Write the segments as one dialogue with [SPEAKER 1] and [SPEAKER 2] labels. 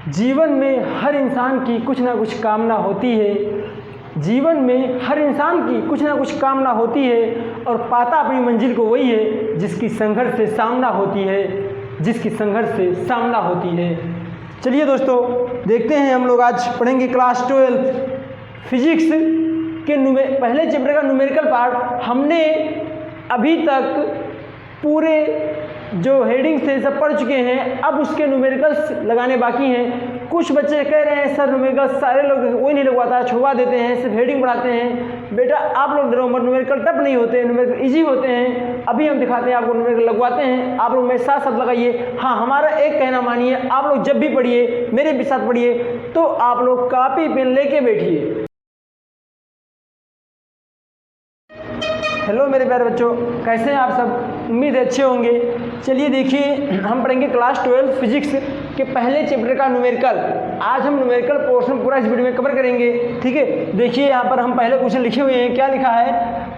[SPEAKER 1] जीवन में हर इंसान की कुछ ना कुछ कामना होती है। जीवन में हर इंसान की कुछ ना कुछ कामना होती है और पाता अपनी मंजिल को वही है जिसकी संघर्ष से सामना होती है, जिसकी संघर्ष से सामना होती है। चलिए दोस्तों, देखते हैं हम लोग आज पढ़ेंगे क्लास 12 फिजिक्स के पहले चैप्टर का न्यूमेरिकल पार्ट। हमने अभी तक पूरे जो हेडिंग से सब पढ़ चुके हैं, अब उसके न्यूमेरिकल्स लगाने बाकी हैं। कुछ बच्चे कह रहे हैं सर न्यूमेरिकल्स सारे लोग वही नहीं लगवाता, छुड़वा देते हैं, सिर्फ हेडिंग पढ़ाते हैं। बेटा आप लोग डरो मत, न्यूमेरिकल टफ नहीं होते, न्यूमेरिकल इजी होते हैं। अभी हम दिखाते हैं आपको, न्यूमेरिकल लगवाते हैं, आप लोग मेरे साथ साथ लगाइए। हाँ, हमारा एक कहना मानिए, आप लोग जब भी पढ़िए मेरे भी साथ पढ़िए, तो आप लोग कापी पेन लेके बैठिए। हेलो मेरे प्यारे बच्चों, कैसे हैं आप सब? उम्मीद है अच्छे होंगे। चलिए देखिए, हम पढ़ेंगे क्लास 12 फिजिक्स के पहले चैप्टर का न्यूमेरिकल। आज हम न्यूमेरिकल पोर्शन पूरा इस वीडियो में कवर करेंगे, ठीक है। देखिए यहाँ पर हम पहले क्वेश्चन लिखे हुए हैं। क्या लिखा है?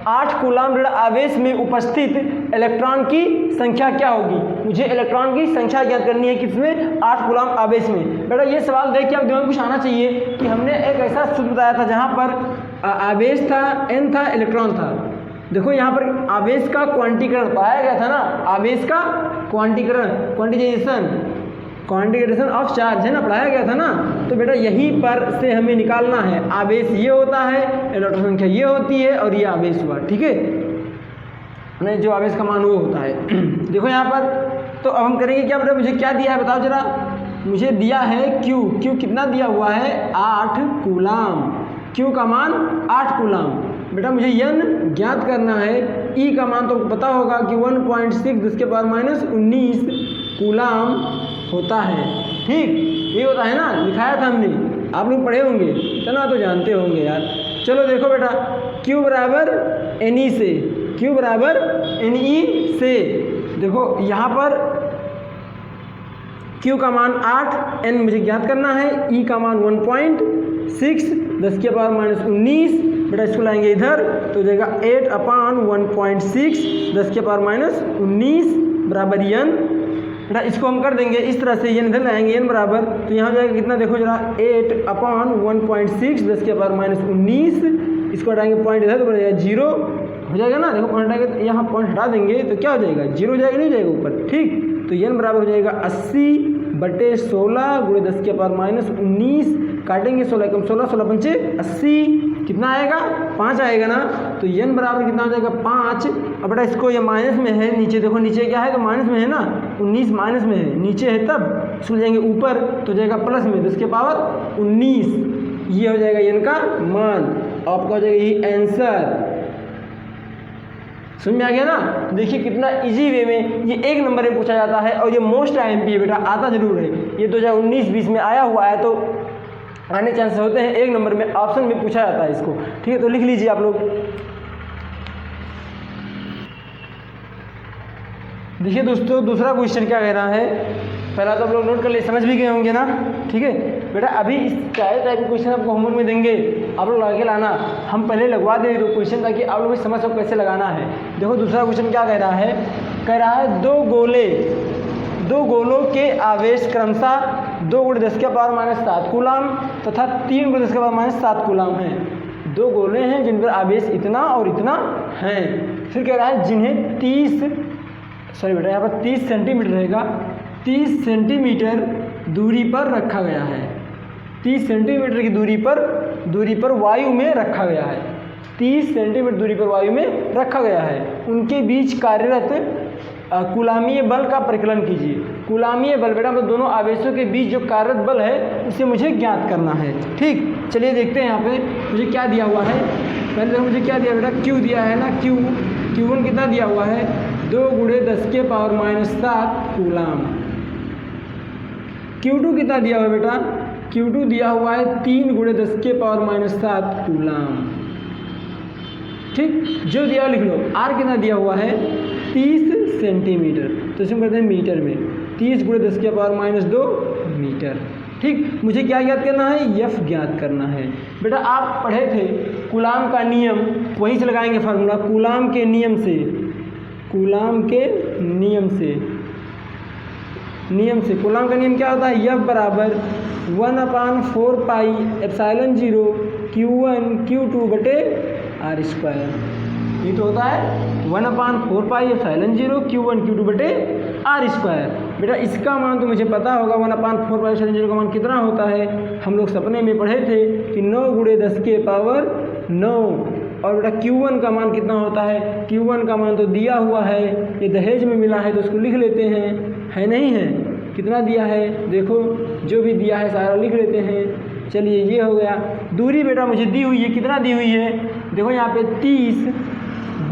[SPEAKER 1] 8 कूलाम ऋण आवेश में उपस्थित इलेक्ट्रॉन की संख्या क्या होगी? मुझे इलेक्ट्रॉन की संख्या ज्ञात करनी है किसमें? 8 कूलाम आवेश में। बेटा ये सवाल देख के आप दिमाग में कुछ आना चाहिए कि हमने एक ऐसा सूत्र बताया था जहाँ पर आवेश था, n था, इलेक्ट्रॉन था। देखो यहाँ पर आवेश का क्वांटीकरण पाया गया था ना, आवेश का क्वांटीकरण, क्वांटिजेशन ऑफ चार्ज है ना, पढ़ाया गया था ना। तो बेटा यहीं पर से हमें निकालना है। आवेश ये होता है, इलेक्ट्रॉन संख्या ये होती है और ये आवेश हुआ, ठीक है, नहीं जो आवेश का मान वो होता है। देखो यहाँ पर, तो अब हम करेंगे क्या? बेटा मुझे क्या दिया है बताओ जरा। मुझे दिया है Q कितना दिया हुआ है? 8 कूलाम। Q का मान 8 कूलाम। बेटा मुझे n ज्ञात करना है। E का मान तो पता होगा कि 1.6 10 के पावर माइनस 19 कूलाम होता है, ठीक, ये होता है ना, लिखाया था हमने, आप लोग पढ़े होंगे, इतना तो जानते होंगे यार। चलो देखो बेटा, Q बराबर Ne से, Q बराबर Ne से, देखो यहाँ पर Q का मान 8, N मुझे ज्ञात करना है, E का मान 1.6 10 के पावर माइनस 19। बेटा इसको लाएंगे इधर तो हो जाएगा 8/1.6 10 के पावर माइनस 19 बराबर n। बेटा इसको हम कर देंगे इस तरह से, n इधर लाएंगे, n बराबर, तो यहाँ हो जाएगा कितना? देखो जरा, 8/1.6 10 के पावर माइनस 19। इसको हटाएंगे पॉइंट इधर तो बढ़ जाएगा 0 हो जाएगा ना। देखो पॉइंट हटाएंगे तो यहाँ पॉइंट हटा देंगे तो क्या हो जाएगा? 0 हो जाएगा, नहीं हो जाएगा ऊपर, ठीक। तो n बराबर हो जाएगा 80/16 गुणे 10 के पावर माइनस 19। काटेंगे 16 कम 16, 16 पंचे 80, कितना आएगा? 5 आएगा ना। तो n बराबर कितना हो जाएगा? 5। अब बेटा इसको, ये माइनस में है, नीचे देखो, नीचे क्या है? तो माइनस में है ना, 19 माइनस में है, नीचे है तब इसको जाएंगे ऊपर तो जाएगा प्लस में 10 के पावर 19। ये हो जाएगा n का मान, आपका हो जाएगा ये आंसर। समझ में आ गया ना? देखिए कितना इजी वे में ये 1 नंबर में पूछा जाता है और ये मोस्ट IMP है बेटा, आता जरूर है। ये 2019-20 में आया हुआ है, तो आने चांस होते हैं 1 नंबर में, ऑप्शन में पूछा जाता है इसको, ठीक है। तो लिख लीजिए आप लोग। देखिए दोस्तों, दूसरा क्वेश्चन क्या कह रहा है, पहला तो आप लोग नोट कर लिए, समझ भी गए होंगे ना, ठीक है। बेटा अभी इस टाइप के क्वेश्चन आपको होमवर्क में देंगे, आप लोग लगा के लाना। हम पहले लगवा दें दो क्वेश्चन ताकि आप लोग समझ सको कैसे लगाना है। देखो दूसरा क्वेश्चन क्या कह रहा है, कह रहा है दो गोलों के आवेश क्रमशः 2 × 10 के पावर माइनस 7 कूलाम तथा 3 × 10 के पावर माइनस 7 कूलाम हैं। 2 गोले हैं जिन पर आवेश इतना और इतना है। फिर कह रहा है जिन्हें 30 सेंटीमीटर रहेगा, 30 सेंटीमीटर दूरी पर रखा गया है। 30 सेंटीमीटर की दूरी पर वायु में रखा गया है। 30 सेंटीमीटर दूरी पर वायु में रखा गया है। उनके बीच कार्यरत कूलामीय बल का परिकलन कीजिए। कूलामीय बल बेटा मतलब दोनों आवेशों के बीच जो कार्यरत बल है उसे मुझे ज्ञात करना है, ठीक। चलिए देखते हैं यहाँ पे मुझे क्या दिया हुआ है। पहले देखो मुझे क्या दिया बेटा, Q दिया है ना, Q1 कितना दिया हुआ है? 2 × 10 के पावर माइनस 7 कूलाम। Q2 कितना दिया हुआ है बेटा? Q2 दिया हुआ है 3 × 10 के पावर माइनस 7 कूलाम, ठीक। जो दिया लिख लो। R कितना दिया हुआ है? 30 सेंटीमीटर, तो इसमें करते हैं मीटर में, 30 × 10 के पावर माइनस 2 मीटर, ठीक। मुझे क्या ज्ञात करना है? F ज्ञात करना है। बेटा आप पढ़े थे कूलाम का नियम, वहीं से लगाएंगे फार्मूला, कूलाम के नियम से, कूलाम का नियम क्या होता है? F बराबर 1/4πε0 Q1 Q2 बटे R स्क्वायर। ये तो होता है 1/4πε0 Q1 Q2 बटे R स्क्वायर। बेटा इसका मान तो मुझे पता होगा 1/4πε0 का मान कितना होता है, हम लोग सपने में पढ़े थे कि 9 × 10 के पावर 9। और बेटा Q1 का मान कितना होता है, Q1 का मान तो दिया हुआ है, ये दहेज में मिला है तो उसको लिख लेते हैं, है नहीं है, कितना दिया है देखो, जो भी दिया है सारा लिख लेते हैं। चलिए ये हो गया। दूरी बेटा मुझे दी हुई है, कितना दी हुई है देखो यहाँ पे 30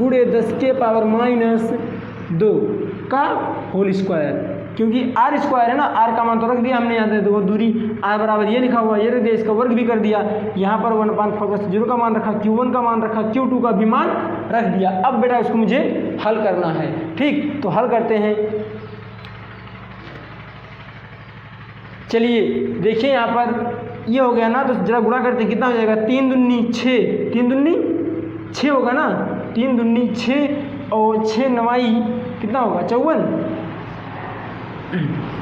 [SPEAKER 1] × 10 के पावर -2 का होल स्क्वायर, क्योंकि R स्क्वायर है ना, R का मान तो रख दिया हमने यहाँ पे, देखो दूरी R बराबर ये लिखा हुआ, ये रख दिया, इसका वर्ग भी कर दिया, यहाँ पर 1/4/0 का मान रखा, Q1 का मान रखा, Q2 का भी मान रख दिया। अब बेटा इसको मुझे हल करना है, ठीक, तो हल करते हैं। चलिए देखिए यहाँ पर ये हो गया ना, तो जरा गुणा करते हैं, कितना हो जाएगा 3 दूनी 6, 3 दूनी 6 होगा ना, 3 दूनी 6 और 6 9 कितना होगा 54,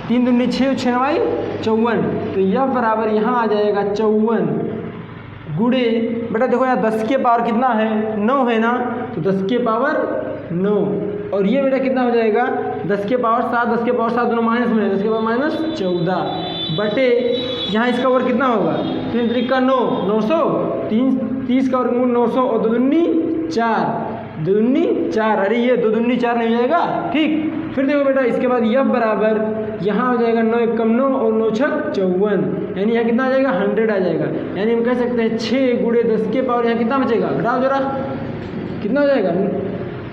[SPEAKER 1] 3 दूनी 6 और 6 9 54, तो यह बराबर यहाँ आ जाएगा 54 गुणे, बेटा देखो यहाँ 10 के पावर कितना है 9 है ना, तो 10 के पावर 9, और ये बेटा कितना हो जाएगा 10 के पावर 7, 10 के पावर 7 दोनों माइनस में है, 10 के पावर -14 बटे यहाँ इसका वर्ग कितना होगा 3 3 का 9, 900, 30 का वर्गमूल 900 और 2 दूनी 4, 2 दूनी 4, अरे ये 2 दूनी 4 नहीं हो जाएगा, ठीक। फिर देखो बेटा इसके बाद यह बराबर यहाँ हो जाएगा 9 1 9 और 9 6 54, यानी यहाँ कितना आ जाएगा 100 आ जाएगा, यानी हम कह सकते हैं 6 × 10 के पावर यहाँ कितना बचेगा, घटाओ जरा कितना हो जाएगा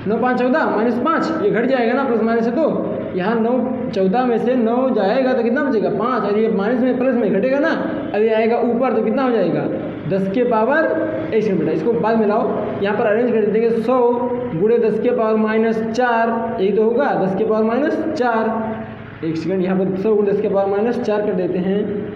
[SPEAKER 1] 9 5 14 -5, ये घट जाएगा ना प्लस माइनस से, तो यहाँ 9 14 में से 9 जाएगा तो कितना बचेगा 5, और ये माइनस में प्लस में घटेगा ना, अभी आएगा ऊपर तो कितना हो जाएगा 10 के पावर 1 बेटा, इसको बाद में लाओ, यहाँ पर अरेंज कर देंगे 100 × 10 के पावर -4, यही तो होगा 10 के पावर -4, एक सेकंड यहाँ पर 100 × 10 के पावर -4 कर देते हैं,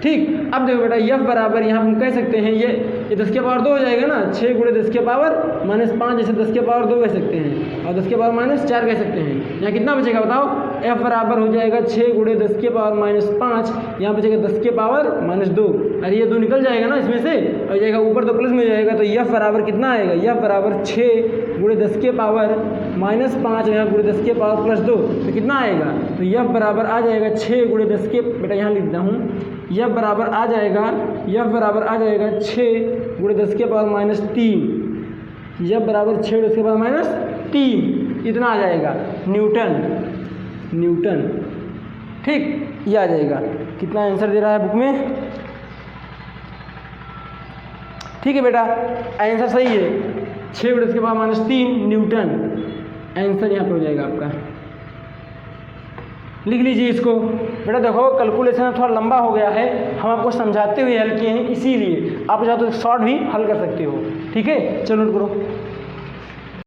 [SPEAKER 1] ठीक। अब देखो बेटा यह बराबर यहाँ हम कह सकते हैं ये 10 के पावर 2 हो जाएगा ना, 6 × 10 के पावर -5, जैसे 10 के पावर 2 कह सकते हैं, और 10 के पावर -4 कह सकते हैं। यहाँ कितना बचेगा बताओ, f बराबर हो जाएगा 6 × 10 के पावर -5, यहाँ बचेगा 10 के पावर -2, अरे ये 2 निकल जाएगा ना इसमें से, और जाएगा ऊपर तो प्लस में हो जाएगा, तो यह बराबर कितना आएगा, यह बराबर 6 × 10 के पावर -5, यहाँ × 10 के पावर +2, तो कितना आएगा, तो यह बराबर आ जाएगा 6 × 10 के, बेटा यहाँ लिखता हूँ, यह बराबर आ जाएगा 6 × 10 के पावर -3, यह बराबर 6 × 10 के पावर -3, इतना आ जाएगा न्यूटन, ठीक, ये आ जाएगा। कितना आंसर दे रहा है बुक में, ठीक है बेटा, आंसर सही है 6 × 10 के पावर -3 न्यूटन, आंसर यहाँ पे हो जाएगा आपका। लिख लीजिए इसको। बेटा देखो कैलकुलेशन थोड़ा लंबा हो गया है, हम आपको समझाते हुए हल किए हैं, इसीलिए आप चाहो तो शॉर्ट भी हल कर सकते हो, ठीक है। चलो नोट करो।